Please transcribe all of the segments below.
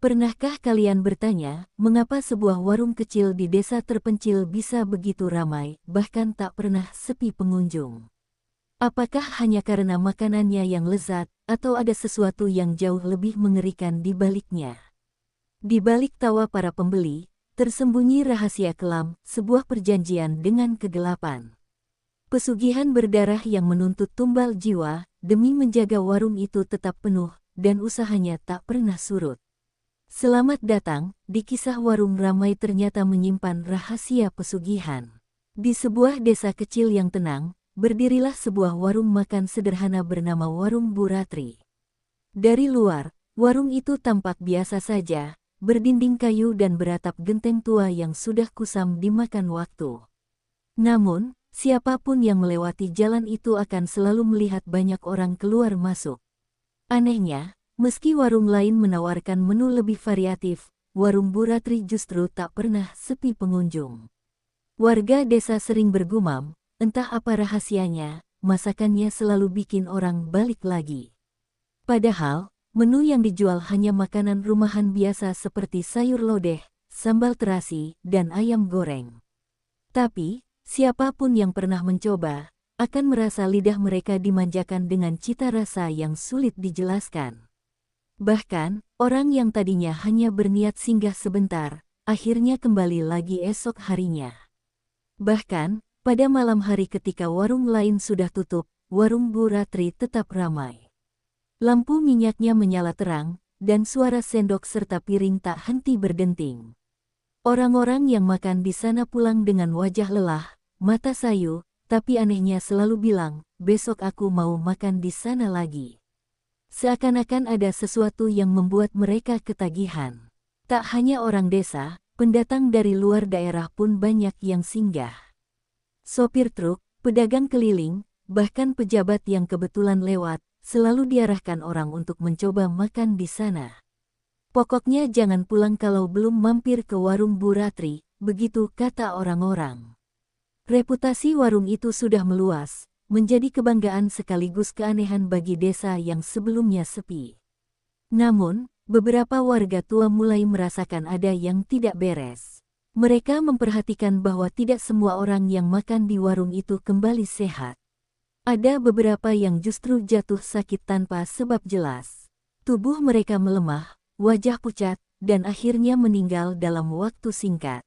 Pernahkah kalian bertanya, mengapa sebuah warung kecil di desa terpencil bisa begitu ramai, bahkan tak pernah sepi pengunjung? Apakah hanya karena makanannya yang lezat, atau ada sesuatu yang jauh lebih mengerikan di baliknya? Di balik tawa para pembeli, tersembunyi rahasia kelam, sebuah perjanjian dengan kegelapan. Pesugihan berdarah yang menuntut tumbal jiwa, demi menjaga warung itu tetap penuh, dan usahanya tak pernah surut. Selamat datang, di kisah warung ramai ternyata menyimpan rahasia pesugihan. Di sebuah desa kecil yang tenang, berdirilah sebuah warung makan sederhana bernama Warung Bu Ratri. Dari luar, warung itu tampak biasa saja, berdinding kayu dan beratap genteng tua yang sudah kusam dimakan waktu. Namun, siapapun yang melewati jalan itu akan selalu melihat banyak orang keluar masuk. Anehnya, meski warung lain menawarkan menu lebih variatif, Warung Bu Ratri justru tak pernah sepi pengunjung. Warga desa sering bergumam, entah apa rahasianya, masakannya selalu bikin orang balik lagi. Padahal, menu yang dijual hanya makanan rumahan biasa seperti sayur lodeh, sambal terasi, dan ayam goreng. Tapi, siapapun yang pernah mencoba, akan merasa lidah mereka dimanjakan dengan cita rasa yang sulit dijelaskan. Bahkan, orang yang tadinya hanya berniat singgah sebentar, akhirnya kembali lagi esok harinya. Bahkan, pada malam hari ketika warung lain sudah tutup, Warung Bu Ratri tetap ramai. Lampu minyaknya menyala terang, dan suara sendok serta piring tak henti berdenting. Orang-orang yang makan di sana pulang dengan wajah lelah, mata sayu, tapi anehnya selalu bilang, besok aku mau makan di sana lagi. Seakan-akan ada sesuatu yang membuat mereka ketagihan. Tak hanya orang desa, pendatang dari luar daerah pun banyak yang singgah. Sopir truk, pedagang keliling, bahkan pejabat yang kebetulan lewat, selalu diarahkan orang untuk mencoba makan di sana. Pokoknya jangan pulang kalau belum mampir ke Warung Bu Ratri, begitu kata orang-orang. Reputasi warung itu sudah meluas, menjadi kebanggaan sekaligus keanehan bagi desa yang sebelumnya sepi. Namun, beberapa warga tua mulai merasakan ada yang tidak beres. Mereka memperhatikan bahwa tidak semua orang yang makan di warung itu kembali sehat. Ada beberapa yang justru jatuh sakit tanpa sebab jelas. Tubuh mereka melemah, wajah pucat, dan akhirnya meninggal dalam waktu singkat.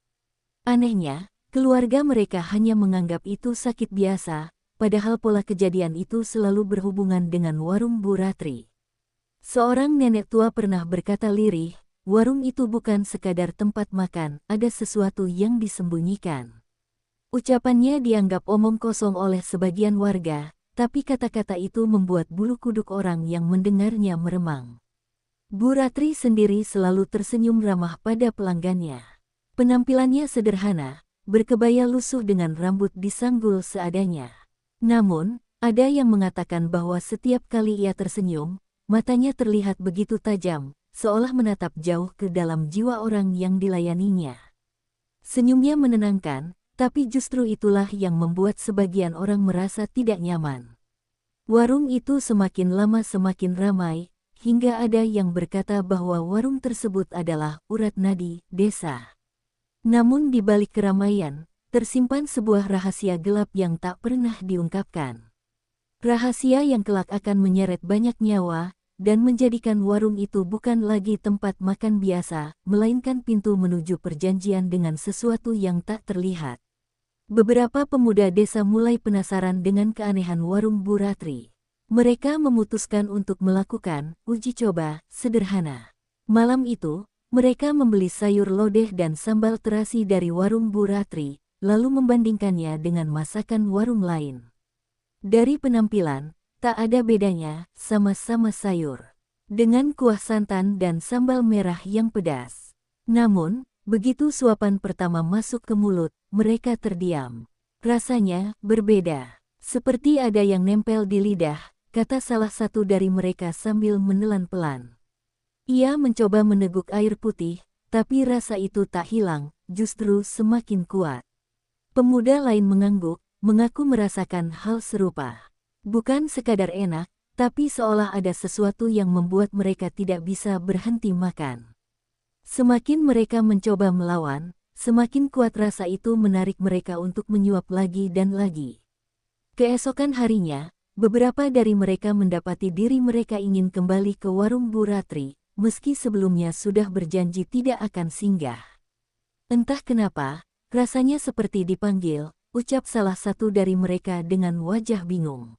Anehnya, keluarga mereka hanya menganggap itu sakit biasa, padahal pola kejadian itu selalu berhubungan dengan Warung Bu Ratri. Seorang nenek tua pernah berkata lirih, warung itu bukan sekadar tempat makan, ada sesuatu yang disembunyikan. Ucapannya dianggap omong kosong oleh sebagian warga, tapi kata-kata itu membuat bulu kuduk orang yang mendengarnya meremang. Bu Ratri sendiri selalu tersenyum ramah pada pelanggannya. Penampilannya sederhana, berkebaya lusuh dengan rambut disanggul seadanya. Namun, ada yang mengatakan bahwa setiap kali ia tersenyum, matanya terlihat begitu tajam, seolah menatap jauh ke dalam jiwa orang yang dilayaninya. Senyumnya menenangkan, tapi justru itulah yang membuat sebagian orang merasa tidak nyaman. Warung itu semakin lama semakin ramai, hingga ada yang berkata bahwa warung tersebut adalah urat nadi desa. Namun di balik keramaian, tersimpan sebuah rahasia gelap yang tak pernah diungkapkan. Rahasia yang kelak akan menyeret banyak nyawa, dan menjadikan warung itu bukan lagi tempat makan biasa, melainkan pintu menuju perjanjian dengan sesuatu yang tak terlihat. Beberapa pemuda desa mulai penasaran dengan keanehan Warung Bu Ratri. Mereka memutuskan untuk melakukan uji coba sederhana. Malam itu, mereka membeli sayur lodeh dan sambal terasi dari Warung Bu Ratri, lalu membandingkannya dengan masakan warung lain. Dari penampilan, tak ada bedanya, sama-sama sayur. Dengan kuah santan dan sambal merah yang pedas. Namun, begitu suapan pertama masuk ke mulut, mereka terdiam. Rasanya berbeda. Seperti ada yang nempel di lidah, kata salah satu dari mereka sambil menelan pelan. Ia mencoba meneguk air putih, tapi rasa itu tak hilang, justru semakin kuat. Pemuda lain mengangguk, mengaku merasakan hal serupa. Bukan sekadar enak, tapi seolah ada sesuatu yang membuat mereka tidak bisa berhenti makan. Semakin mereka mencoba melawan, semakin kuat rasa itu menarik mereka untuk menyuap lagi dan lagi. Keesokan harinya, beberapa dari mereka mendapati diri mereka ingin kembali ke warung Bu Ratri, meski sebelumnya sudah berjanji tidak akan singgah. Entah kenapa, rasanya seperti dipanggil, ucap salah satu dari mereka dengan wajah bingung.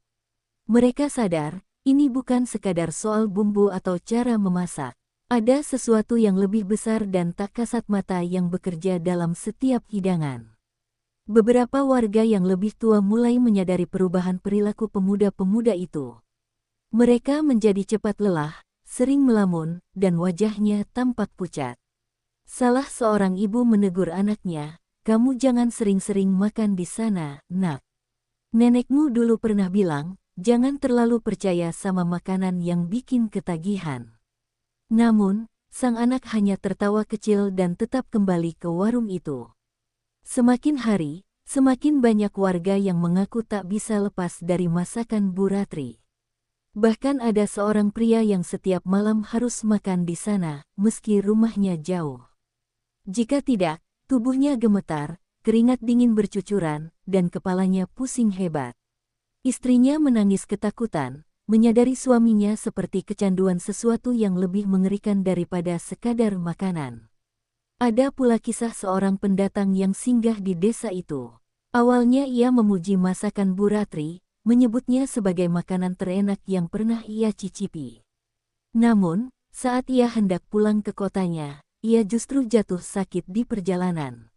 Mereka sadar, ini bukan sekadar soal bumbu atau cara memasak. Ada sesuatu yang lebih besar dan tak kasat mata yang bekerja dalam setiap hidangan. Beberapa warga yang lebih tua mulai menyadari perubahan perilaku pemuda-pemuda itu. Mereka menjadi cepat lelah, sering melamun, dan wajahnya tampak pucat. Salah seorang ibu menegur anaknya, "Kamu jangan sering-sering makan di sana, nak. Nenekmu dulu pernah bilang, jangan terlalu percaya sama makanan yang bikin ketagihan." Namun, sang anak hanya tertawa kecil dan tetap kembali ke warung itu. Semakin hari, semakin banyak warga yang mengaku tak bisa lepas dari masakan Bu Ratri. Bahkan ada seorang pria yang setiap malam harus makan di sana, meski rumahnya jauh. Jika tidak, tubuhnya gemetar, keringat dingin bercucuran, dan kepalanya pusing hebat. Istrinya menangis ketakutan, menyadari suaminya seperti kecanduan sesuatu yang lebih mengerikan daripada sekadar makanan. Ada pula kisah seorang pendatang yang singgah di desa itu. Awalnya ia memuji masakan Bu Ratri, menyebutnya sebagai makanan terenak yang pernah ia cicipi. Namun, saat ia hendak pulang ke kotanya, ia justru jatuh sakit di perjalanan.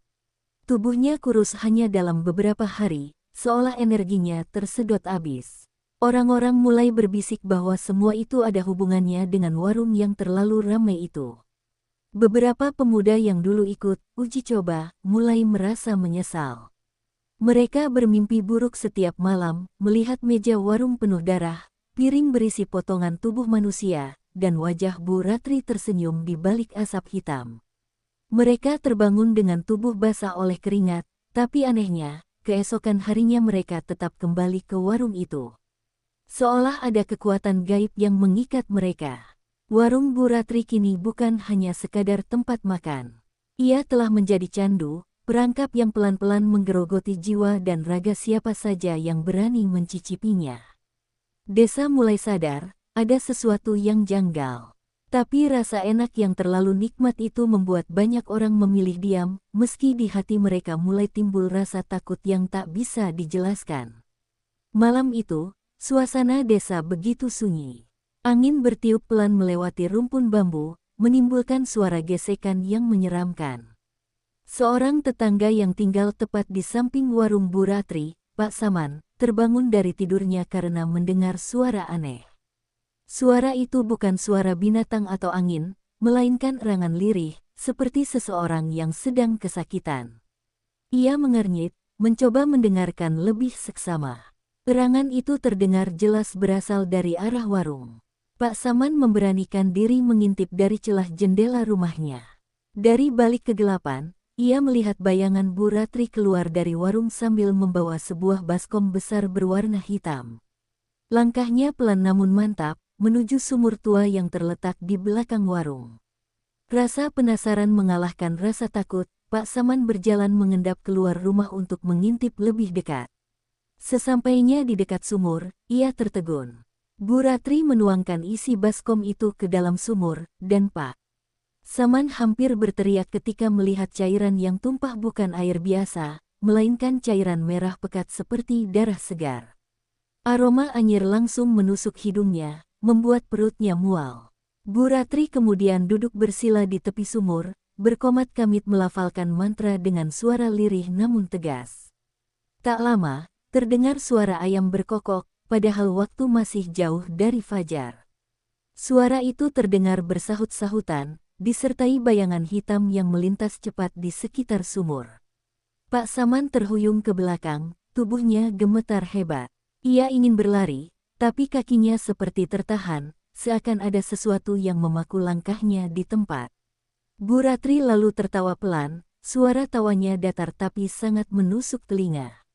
Tubuhnya kurus hanya dalam beberapa hari, seolah energinya tersedot habis. Orang-orang mulai berbisik bahwa semua itu ada hubungannya dengan warung yang terlalu ramai itu. Beberapa pemuda yang dulu ikut uji coba mulai merasa menyesal. Mereka bermimpi buruk setiap malam, melihat meja warung penuh darah, piring berisi potongan tubuh manusia, dan wajah Bu Ratri tersenyum di balik asap hitam. Mereka terbangun dengan tubuh basah oleh keringat, tapi anehnya, keesokan harinya mereka tetap kembali ke warung itu. Seolah ada kekuatan gaib yang mengikat mereka. Warung Bu Ratri kini bukan hanya sekadar tempat makan. Ia telah menjadi candu, perangkap yang pelan-pelan menggerogoti jiwa dan raga siapa saja yang berani mencicipinya. Desa mulai sadar, ada sesuatu yang janggal. Tapi rasa enak yang terlalu nikmat itu membuat banyak orang memilih diam, meski di hati mereka mulai timbul rasa takut yang tak bisa dijelaskan. Malam itu, suasana desa begitu sunyi. Angin bertiup pelan melewati rumpun bambu, menimbulkan suara gesekan yang menyeramkan. Seorang tetangga yang tinggal tepat di samping warung Bu Ratri, Pak Saman, terbangun dari tidurnya karena mendengar suara aneh. Suara itu bukan suara binatang atau angin, melainkan erangan lirih, seperti seseorang yang sedang kesakitan. Ia mengernyit, mencoba mendengarkan lebih seksama. Erangan itu terdengar jelas berasal dari arah warung. Pak Saman memberanikan diri mengintip dari celah jendela rumahnya. Dari balik kegelapan, ia melihat bayangan Bu Ratri keluar dari warung sambil membawa sebuah baskom besar berwarna hitam. Langkahnya pelan namun mantap, menuju sumur tua yang terletak di belakang warung. Rasa penasaran mengalahkan rasa takut, Pak Saman berjalan mengendap keluar rumah untuk mengintip lebih dekat. Sesampainya di dekat sumur, ia tertegun. Bu Ratri menuangkan isi baskom itu ke dalam sumur, dan Pak Saman hampir berteriak ketika melihat cairan yang tumpah bukan air biasa, melainkan cairan merah pekat seperti darah segar. Aroma anyir langsung menusuk hidungnya, membuat perutnya mual. Bu Ratri kemudian duduk bersila di tepi sumur, berkomat-kamit melafalkan mantra dengan suara lirih namun tegas. Tak lama, terdengar suara ayam berkokok, padahal waktu masih jauh dari fajar. Suara itu terdengar bersahut-sahutan, disertai bayangan hitam yang melintas cepat di sekitar sumur. Pak Saman terhuyung ke belakang, tubuhnya gemetar hebat. Ia ingin berlari, tapi kakinya seperti tertahan, seakan ada sesuatu yang memaku langkahnya di tempat. Bu Ratri lalu tertawa pelan, suara tawanya datar tapi sangat menusuk telinga.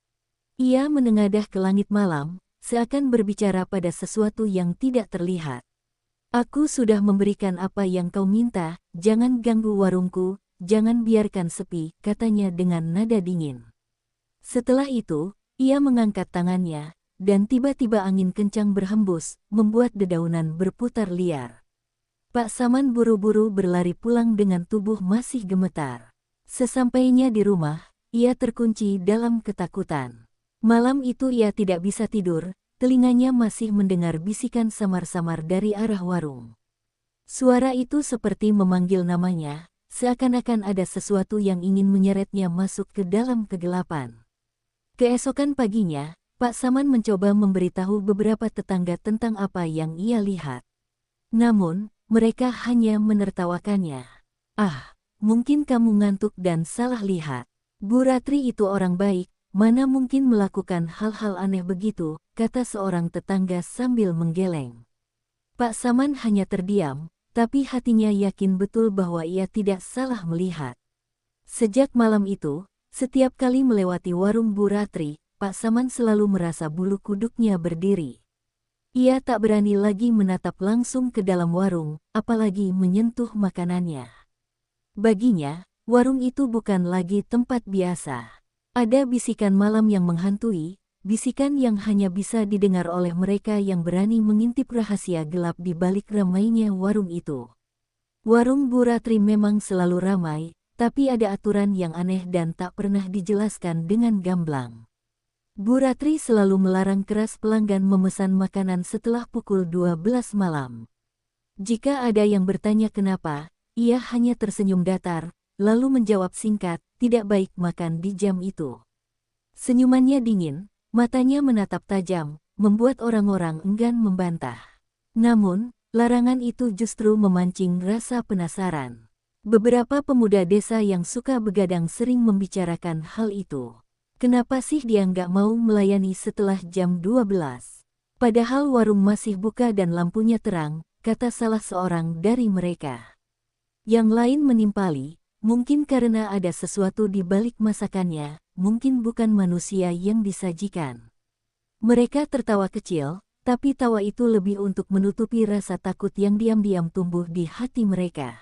Ia menengadah ke langit malam, seakan berbicara pada sesuatu yang tidak terlihat. Aku sudah memberikan apa yang kau minta, jangan ganggu warungku, jangan biarkan sepi, katanya dengan nada dingin. Setelah itu, ia mengangkat tangannya, dan tiba-tiba angin kencang berhembus, membuat dedaunan berputar liar. Pak Saman buru-buru berlari pulang dengan tubuh masih gemetar. Sesampainya di rumah, ia terkunci dalam ketakutan. Malam itu ia tidak bisa tidur, telinganya masih mendengar bisikan samar-samar dari arah warung. Suara itu seperti memanggil namanya, seakan-akan ada sesuatu yang ingin menyeretnya masuk ke dalam kegelapan. Keesokan paginya, Pak Saman mencoba memberitahu beberapa tetangga tentang apa yang ia lihat. Namun, mereka hanya menertawakannya. Ah, mungkin kamu ngantuk dan salah lihat. Bu Ratri itu orang baik, mana mungkin melakukan hal-hal aneh begitu, kata seorang tetangga sambil menggeleng. Pak Saman hanya terdiam, tapi hatinya yakin betul bahwa ia tidak salah melihat. Sejak malam itu, setiap kali melewati warung Bu Ratri, Pak Saman selalu merasa bulu kuduknya berdiri. Ia tak berani lagi menatap langsung ke dalam warung, apalagi menyentuh makanannya. Baginya, warung itu bukan lagi tempat biasa. Ada bisikan malam yang menghantui, bisikan yang hanya bisa didengar oleh mereka yang berani mengintip rahasia gelap di balik ramainya warung itu. Warung Bu Ratri memang selalu ramai, tapi ada aturan yang aneh dan tak pernah dijelaskan dengan gamblang. Bu Ratri selalu melarang keras pelanggan memesan makanan setelah pukul 12 malam. Jika ada yang bertanya kenapa, ia hanya tersenyum datar, lalu menjawab singkat, tidak baik makan di jam itu. Senyumannya dingin, matanya menatap tajam, membuat orang-orang enggan membantah. Namun, larangan itu justru memancing rasa penasaran. Beberapa pemuda desa yang suka begadang sering membicarakan hal itu. Kenapa sih dia nggak mau melayani setelah jam 12? Padahal warung masih buka dan lampunya terang, kata salah seorang dari mereka. Yang lain menimpali, mungkin karena ada sesuatu di balik masakannya, mungkin bukan manusia yang disajikan. Mereka tertawa kecil, tapi tawa itu lebih untuk menutupi rasa takut yang diam-diam tumbuh di hati mereka.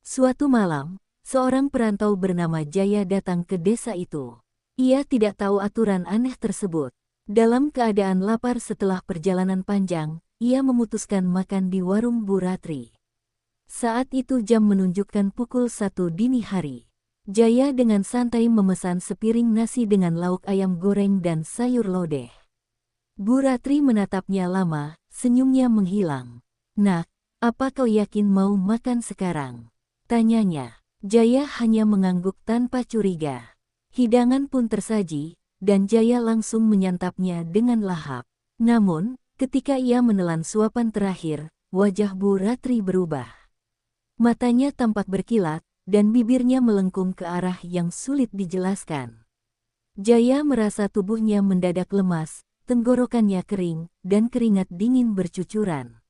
Suatu malam, seorang perantau bernama Jaya datang ke desa itu. Ia tidak tahu aturan aneh tersebut. Dalam keadaan lapar setelah perjalanan panjang, ia memutuskan makan di warung Bu Ratri. Saat itu jam menunjukkan pukul 1 dini hari. Jaya dengan santai memesan sepiring nasi dengan lauk ayam goreng dan sayur lodeh. Bu Ratri menatapnya lama, senyumnya menghilang. "Nak, apa kau yakin mau makan sekarang?" tanyanya. Jaya hanya mengangguk tanpa curiga. Hidangan pun tersaji, dan Jaya langsung menyantapnya dengan lahap. Namun, ketika ia menelan suapan terakhir, wajah Bu Ratri berubah. Matanya tampak berkilat, dan bibirnya melengkung ke arah yang sulit dijelaskan. Jaya merasa tubuhnya mendadak lemas, tenggorokannya kering, dan keringat dingin bercucuran.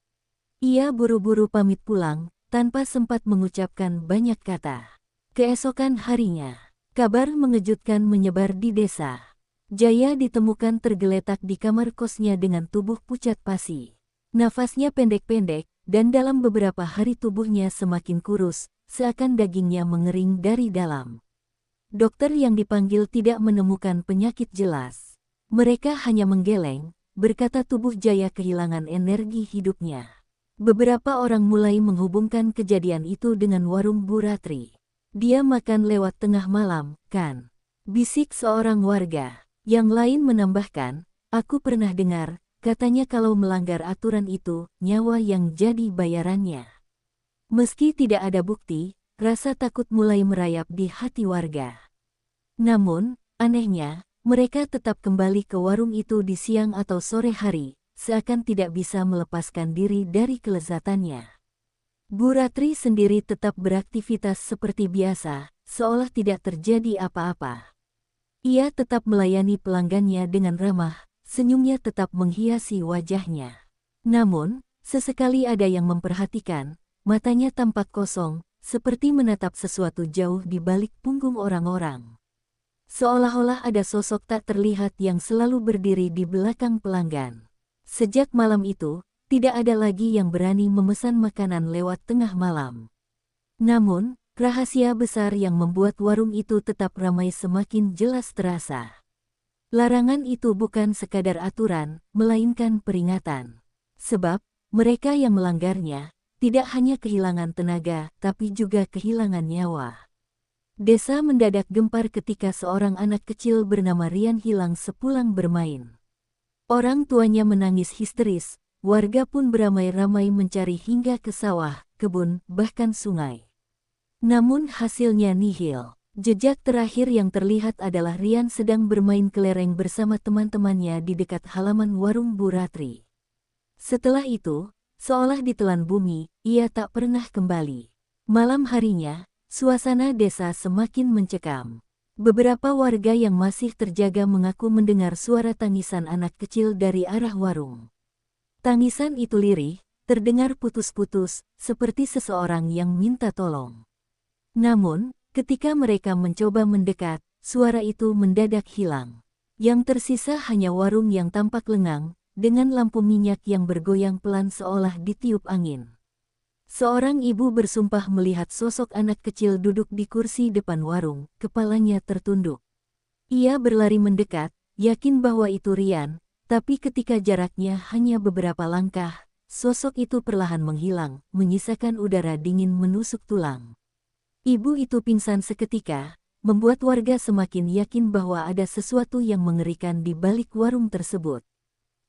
Ia buru-buru pamit pulang, tanpa sempat mengucapkan banyak kata. Keesokan harinya, kabar mengejutkan menyebar di desa. Jaya ditemukan tergeletak di kamar kosnya dengan tubuh pucat pasi. Nafasnya pendek-pendek, dan dalam beberapa hari tubuhnya semakin kurus, seakan dagingnya mengering dari dalam. Dokter yang dipanggil tidak menemukan penyakit jelas. Mereka hanya menggeleng, berkata tubuh Jaya kehilangan energi hidupnya. Beberapa orang mulai menghubungkan kejadian itu dengan warung Bu Ratri. "Dia makan lewat tengah malam, kan?" bisik seorang warga. Yang lain menambahkan, "Aku pernah dengar, katanya kalau melanggar aturan itu, nyawa yang jadi bayarannya." Meski tidak ada bukti, rasa takut mulai merayap di hati warga. Namun, anehnya, mereka tetap kembali ke warung itu di siang atau sore hari, seakan tidak bisa melepaskan diri dari kelezatannya. Bu Ratri sendiri tetap beraktivitas seperti biasa, seolah tidak terjadi apa-apa. Ia tetap melayani pelanggannya dengan ramah, senyumnya tetap menghiasi wajahnya. Namun, sesekali ada yang memperhatikan, matanya tampak kosong, seperti menatap sesuatu jauh di balik punggung orang-orang. Seolah-olah ada sosok tak terlihat yang selalu berdiri di belakang pelanggan. Sejak malam itu, tidak ada lagi yang berani memesan makanan lewat tengah malam. Namun, rahasia besar yang membuat warung itu tetap ramai semakin jelas terasa. Larangan itu bukan sekadar aturan, melainkan peringatan. Sebab, mereka yang melanggarnya, tidak hanya kehilangan tenaga, tapi juga kehilangan nyawa. Desa mendadak gempar ketika seorang anak kecil bernama Rian hilang sepulang bermain. Orang tuanya menangis histeris, warga pun beramai-ramai mencari hingga ke sawah, kebun, bahkan sungai. Namun hasilnya nihil. Jejak terakhir yang terlihat adalah Rian sedang bermain kelereng bersama teman-temannya di dekat halaman warung Bu Ratri. Setelah itu, seolah ditelan bumi, ia tak pernah kembali. Malam harinya, suasana desa semakin mencekam. Beberapa warga yang masih terjaga mengaku mendengar suara tangisan anak kecil dari arah warung. Tangisan itu lirih, terdengar putus-putus, seperti seseorang yang minta tolong. Namun, ketika mereka mencoba mendekat, suara itu mendadak hilang. Yang tersisa hanya warung yang tampak lengang, dengan lampu minyak yang bergoyang pelan seolah ditiup angin. Seorang ibu bersumpah melihat sosok anak kecil duduk di kursi depan warung, kepalanya tertunduk. Ia berlari mendekat, yakin bahwa itu Rian, tapi ketika jaraknya hanya beberapa langkah, sosok itu perlahan menghilang, menyisakan udara dingin menusuk tulang. Ibu itu pingsan seketika, membuat warga semakin yakin bahwa ada sesuatu yang mengerikan di balik warung tersebut.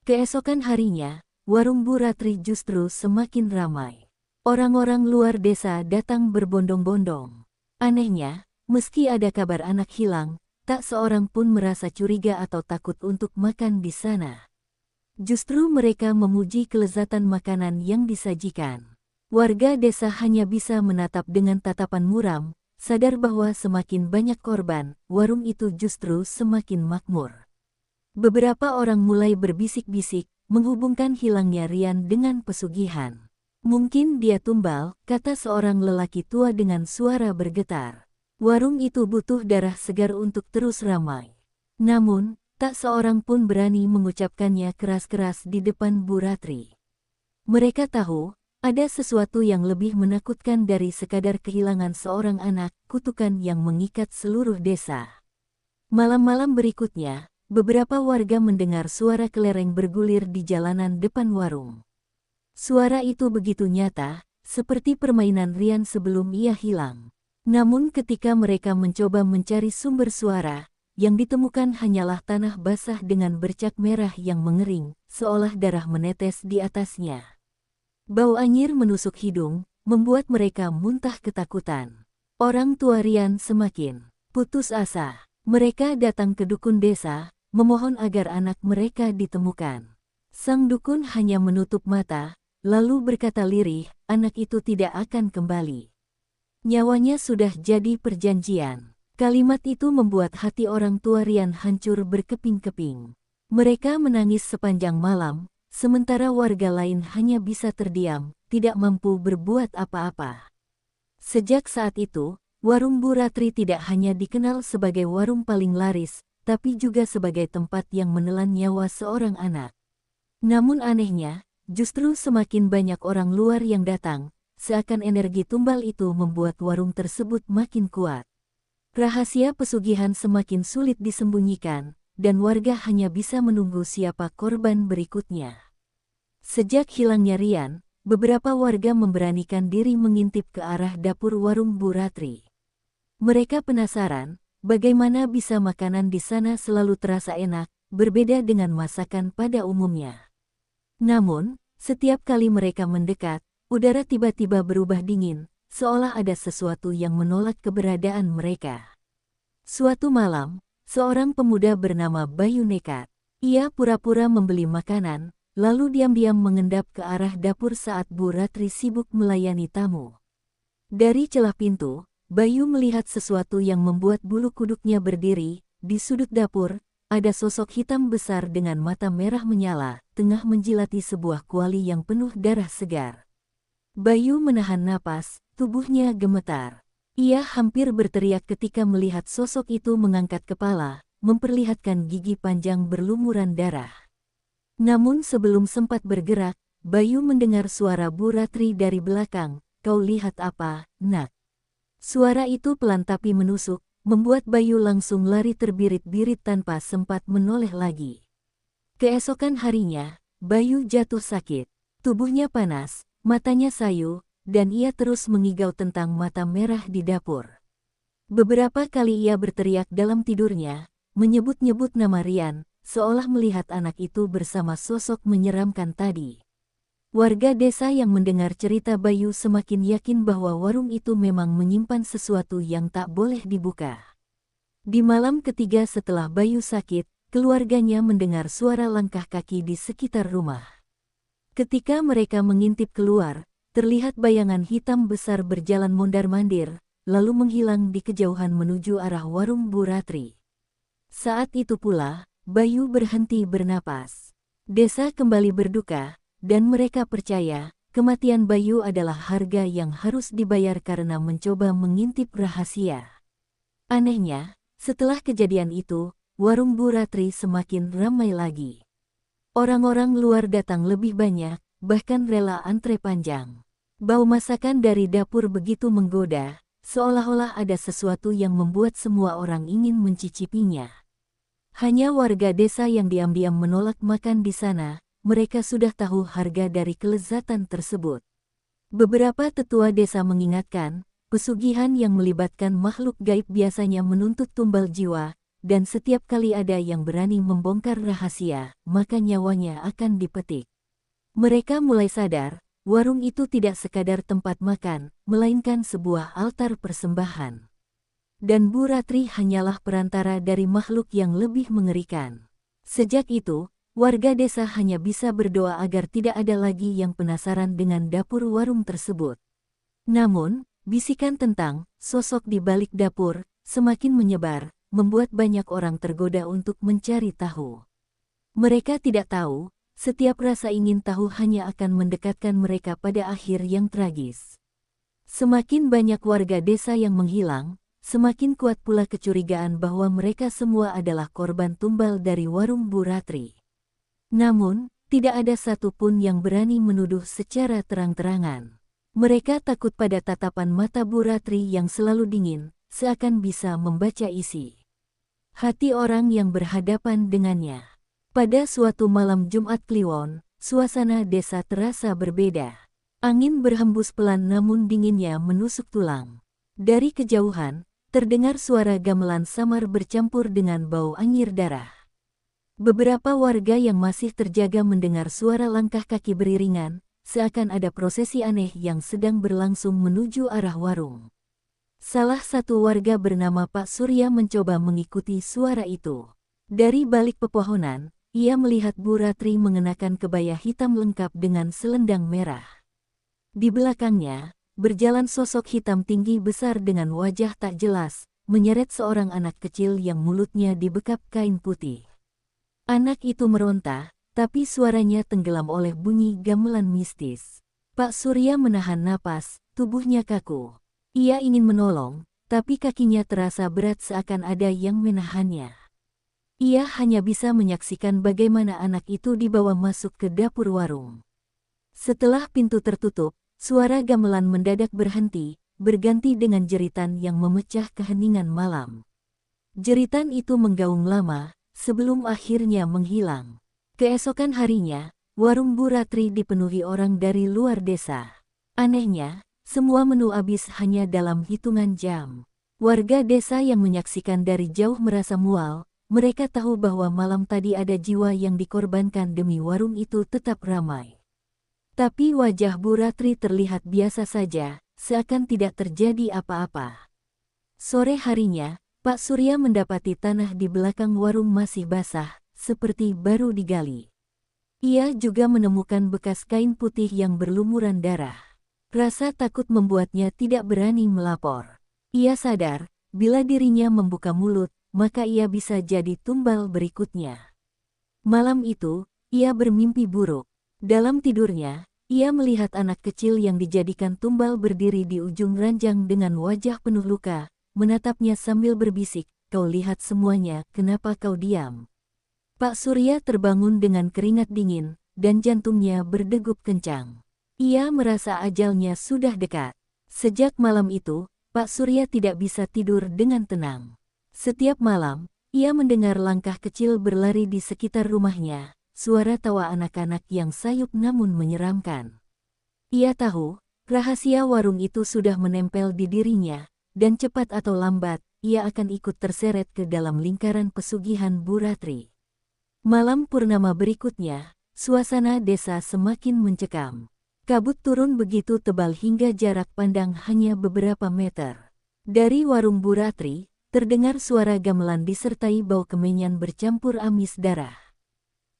Keesokan harinya, warung Bu Ratri justru semakin ramai. Orang-orang luar desa datang berbondong-bondong. Anehnya, meski ada kabar anak hilang, tak seorang pun merasa curiga atau takut untuk makan di sana. Justru mereka memuji kelezatan makanan yang disajikan. Warga desa hanya bisa menatap dengan tatapan muram, sadar bahwa semakin banyak korban, warung itu justru semakin makmur. Beberapa orang mulai berbisik-bisik, menghubungkan hilangnya Rian dengan pesugihan. Mungkin dia tumbal, kata seorang lelaki tua dengan suara bergetar. Warung itu butuh darah segar untuk terus ramai. Namun, tak seorang pun berani mengucapkannya keras-keras di depan Bu Ratri. Mereka tahu, ada sesuatu yang lebih menakutkan dari sekadar kehilangan seorang anak, kutukan yang mengikat seluruh desa. Malam-malam berikutnya, beberapa warga mendengar suara kelereng bergulir di jalanan depan warung. Suara itu begitu nyata, seperti permainan Rian sebelum ia hilang. Namun ketika mereka mencoba mencari sumber suara, yang ditemukan hanyalah tanah basah dengan bercak merah yang mengering, seolah darah menetes di atasnya. Bau anyir menusuk hidung, membuat mereka muntah ketakutan. Orang tua Rian semakin putus asa. Mereka datang ke dukun desa, memohon agar anak mereka ditemukan. Sang dukun hanya menutup mata, lalu berkata lirih, anak itu tidak akan kembali. Nyawanya sudah jadi perjanjian. Kalimat itu membuat hati orang tua Rian hancur berkeping-keping. Mereka menangis sepanjang malam, sementara warga lain hanya bisa terdiam, tidak mampu berbuat apa-apa. Sejak saat itu, warung Bu Ratri tidak hanya dikenal sebagai warung paling laris, tapi juga sebagai tempat yang menelan nyawa seorang anak. Namun anehnya, justru semakin banyak orang luar yang datang, seakan energi tumbal itu membuat warung tersebut makin kuat. Rahasia pesugihan semakin sulit disembunyikan, dan warga hanya bisa menunggu siapa korban berikutnya. Sejak hilangnya Rian, beberapa warga memberanikan diri mengintip ke arah dapur warung Bu Ratri. Mereka penasaran, bagaimana bisa makanan di sana selalu terasa enak, berbeda dengan masakan pada umumnya. Namun, setiap kali mereka mendekat, udara tiba-tiba berubah dingin, seolah ada sesuatu yang menolak keberadaan mereka. Suatu malam, seorang pemuda bernama Bayu nekat. Ia pura-pura membeli makanan, lalu diam-diam mengendap ke arah dapur saat Bu Ratri sibuk melayani tamu. Dari celah pintu, Bayu melihat sesuatu yang membuat bulu kuduknya berdiri. Di sudut dapur, ada sosok hitam besar dengan mata merah menyala, tengah menjilati sebuah kuali yang penuh darah segar. Bayu menahan napas, tubuhnya gemetar. Ia hampir berteriak ketika melihat sosok itu mengangkat kepala, memperlihatkan gigi panjang berlumuran darah. Namun sebelum sempat bergerak, Bayu mendengar suara Bu Ratri dari belakang. Kau lihat apa, Nak? Suara itu pelan tapi menusuk, membuat Bayu langsung lari terbirit-birit tanpa sempat menoleh lagi. Keesokan harinya, Bayu jatuh sakit. Tubuhnya panas, matanya sayu, dan ia terus mengigau tentang mata merah di dapur. Beberapa kali ia berteriak dalam tidurnya, menyebut-nyebut nama Rian, seolah melihat anak itu bersama sosok menyeramkan tadi. Warga desa yang mendengar cerita Bayu semakin yakin bahwa warung itu memang menyimpan sesuatu yang tak boleh dibuka. Di malam ketiga setelah Bayu sakit, keluarganya mendengar suara langkah kaki di sekitar rumah. Ketika mereka mengintip keluar, terlihat bayangan hitam besar berjalan mondar-mandir, lalu menghilang di kejauhan menuju arah warung Bu Ratri. Saat itu pula, Bayu berhenti bernapas. Desa kembali berduka, dan mereka percaya, kematian Bayu adalah harga yang harus dibayar karena mencoba mengintip rahasia. Anehnya, setelah kejadian itu, warung Bu Ratri semakin ramai lagi. Orang-orang luar datang lebih banyak, bahkan rela antre panjang. Bau masakan dari dapur begitu menggoda, seolah-olah ada sesuatu yang membuat semua orang ingin mencicipinya. Hanya warga desa yang diam-diam menolak makan di sana, mereka sudah tahu harga dari kelezatan tersebut. Beberapa tetua desa mengingatkan, pesugihan yang melibatkan makhluk gaib biasanya menuntut tumbal jiwa, dan setiap kali ada yang berani membongkar rahasia, maka nyawanya akan dipetik. Mereka mulai sadar, warung itu tidak sekadar tempat makan, melainkan sebuah altar persembahan. Dan Bu Ratri hanyalah perantara dari makhluk yang lebih mengerikan. Sejak itu, warga desa hanya bisa berdoa agar tidak ada lagi yang penasaran dengan dapur warung tersebut. Namun, bisikan tentang sosok di balik dapur semakin menyebar, membuat banyak orang tergoda untuk mencari tahu. Mereka tidak tahu, setiap rasa ingin tahu hanya akan mendekatkan mereka pada akhir yang tragis. Semakin banyak warga desa yang menghilang, semakin kuat pula kecurigaan bahwa mereka semua adalah korban tumbal dari warung Bu Ratri. Namun, tidak ada satupun yang berani menuduh secara terang-terangan. Mereka takut pada tatapan mata Bu Ratri yang selalu dingin, seakan bisa membaca isi hati orang yang berhadapan dengannya. Pada suatu malam Jumat Kliwon, suasana desa terasa berbeda. Angin berhembus pelan namun dinginnya menusuk tulang. Dari kejauhan, terdengar suara gamelan samar bercampur dengan bau anyir darah. Beberapa warga yang masih terjaga mendengar suara langkah kaki beriringan, seakan ada prosesi aneh yang sedang berlangsung menuju arah warung. Salah satu warga bernama Pak Surya mencoba mengikuti suara itu. Dari balik pepohonan, ia melihat Bu Ratri mengenakan kebaya hitam lengkap dengan selendang merah. Di belakangnya, berjalan sosok hitam tinggi besar dengan wajah tak jelas, menyeret seorang anak kecil yang mulutnya dibekap kain putih. Anak itu meronta, tapi suaranya tenggelam oleh bunyi gamelan mistis. Pak Surya menahan napas, tubuhnya kaku. Ia ingin menolong, tapi kakinya terasa berat seakan ada yang menahannya. Ia hanya bisa menyaksikan bagaimana anak itu dibawa masuk ke dapur warung. Setelah pintu tertutup, suara gamelan mendadak berhenti, berganti dengan jeritan yang memecah keheningan malam. Jeritan itu menggaung lama, sebelum akhirnya menghilang. Keesokan harinya, warung Bu Ratri dipenuhi orang dari luar desa. Anehnya, semua menu habis hanya dalam hitungan jam. Warga desa yang menyaksikan dari jauh merasa mual, mereka tahu bahwa malam tadi ada jiwa yang dikorbankan demi warung itu tetap ramai. Tapi wajah Bu Ratri terlihat biasa saja, seakan tidak terjadi apa-apa. Sore harinya, Pak Surya mendapati tanah di belakang warung masih basah, seperti baru digali. Ia juga menemukan bekas kain putih yang berlumuran darah. Rasa takut membuatnya tidak berani melapor. Ia sadar, bila dirinya membuka mulut, maka ia bisa jadi tumbal berikutnya. Malam itu, ia bermimpi buruk. Dalam tidurnya, ia melihat anak kecil yang dijadikan tumbal berdiri di ujung ranjang dengan wajah penuh luka, menatapnya sambil berbisik, "Kau lihat semuanya, kenapa kau diam?" Pak Surya terbangun dengan keringat dingin, dan jantungnya berdegup kencang. Ia merasa ajalnya sudah dekat. Sejak malam itu, Pak Surya tidak bisa tidur dengan tenang. Setiap malam, ia mendengar langkah kecil berlari di sekitar rumahnya, suara tawa anak-anak yang sayup namun menyeramkan. Ia tahu, rahasia warung itu sudah menempel di dirinya, dan cepat atau lambat, ia akan ikut terseret ke dalam lingkaran pesugihan Bu Ratri. Malam purnama berikutnya, suasana desa semakin mencekam. Kabut turun begitu tebal hingga jarak pandang hanya beberapa meter. Dari warung Bu Ratri, terdengar suara gamelan disertai bau kemenyan bercampur amis darah.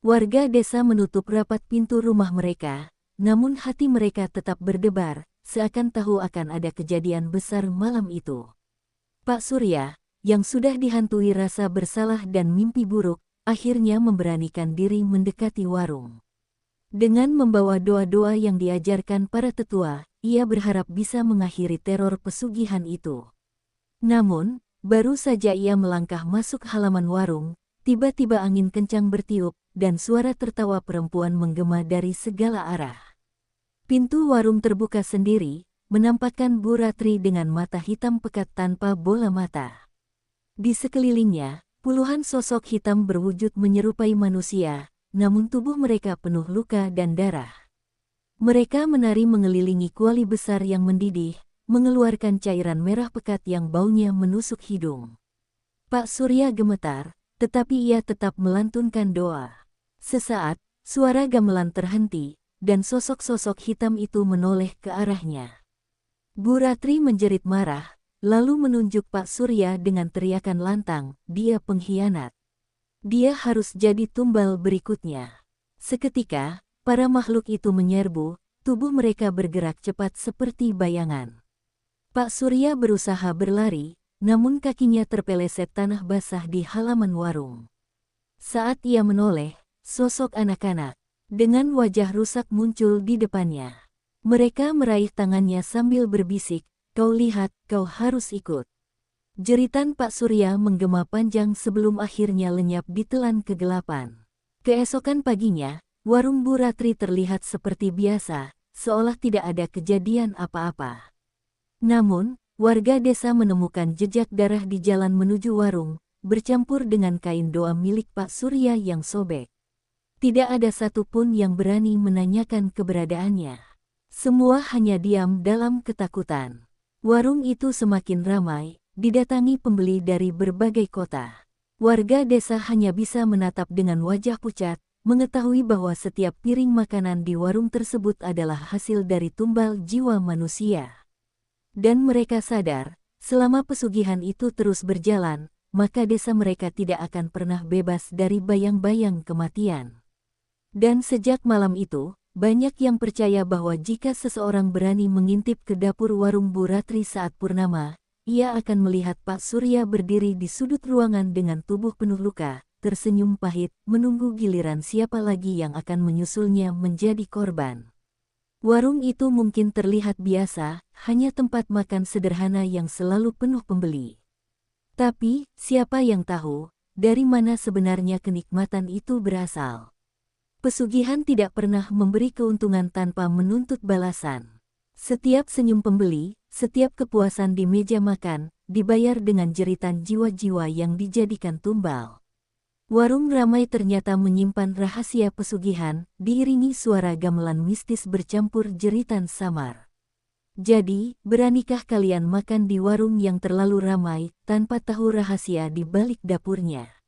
Warga desa menutup rapat pintu rumah mereka, namun hati mereka tetap berdebar, seakan tahu akan ada kejadian besar malam itu. Pak Surya, yang sudah dihantui rasa bersalah dan mimpi buruk, akhirnya memberanikan diri mendekati warung. Dengan membawa doa-doa yang diajarkan para tetua, ia berharap bisa mengakhiri teror pesugihan itu. Namun, baru saja ia melangkah masuk halaman warung, tiba-tiba angin kencang bertiup, dan suara tertawa perempuan menggema dari segala arah. Pintu warung terbuka sendiri, menampakkan Bu Ratri dengan mata hitam pekat tanpa bola mata. Di sekelilingnya, puluhan sosok hitam berwujud menyerupai manusia, namun tubuh mereka penuh luka dan darah. Mereka menari mengelilingi kuali besar yang mendidih, mengeluarkan cairan merah pekat yang baunya menusuk hidung. Pak Surya gemetar, tetapi ia tetap melantunkan doa. Sesaat, suara gamelan terhenti, dan sosok-sosok hitam itu menoleh ke arahnya. Bu Ratri menjerit marah, lalu menunjuk Pak Surya dengan teriakan lantang, "Dia pengkhianat. Dia harus jadi tumbal berikutnya." Seketika, para makhluk itu menyerbu, tubuh mereka bergerak cepat seperti bayangan. Pak Surya berusaha berlari, namun kakinya terpeleset tanah basah di halaman warung. Saat ia menoleh, sosok anak-anak dengan wajah rusak muncul di depannya. Mereka meraih tangannya sambil berbisik, "Kau lihat, kau harus ikut." Jeritan Pak Surya menggema panjang sebelum akhirnya lenyap ditelan kegelapan. Keesokan paginya, warung Bu Ratri terlihat seperti biasa, seolah tidak ada kejadian apa-apa. Namun, warga desa menemukan jejak darah di jalan menuju warung, bercampur dengan kain doa milik Pak Surya yang sobek. Tidak ada satupun yang berani menanyakan keberadaannya. Semua hanya diam dalam ketakutan. Warung itu semakin ramai, didatangi pembeli dari berbagai kota. Warga desa hanya bisa menatap dengan wajah pucat, mengetahui bahwa setiap piring makanan di warung tersebut adalah hasil dari tumbal jiwa manusia. Dan mereka sadar, selama pesugihan itu terus berjalan, maka desa mereka tidak akan pernah bebas dari bayang-bayang kematian. Dan sejak malam itu, banyak yang percaya bahwa jika seseorang berani mengintip ke dapur warung Bu Ratri saat purnama, ia akan melihat Pak Surya berdiri di sudut ruangan dengan tubuh penuh luka, tersenyum pahit, menunggu giliran siapa lagi yang akan menyusulnya menjadi korban. Warung itu mungkin terlihat biasa, hanya tempat makan sederhana yang selalu penuh pembeli. Tapi, siapa yang tahu, dari mana sebenarnya kenikmatan itu berasal? Pesugihan tidak pernah memberi keuntungan tanpa menuntut balasan. Setiap senyum pembeli, setiap kepuasan di meja makan, dibayar dengan jeritan jiwa-jiwa yang dijadikan tumbal. Warung ramai ternyata menyimpan rahasia pesugihan, diiringi suara gamelan mistis bercampur jeritan samar. Jadi, beranikah kalian makan di warung yang terlalu ramai, tanpa tahu rahasia di balik dapurnya?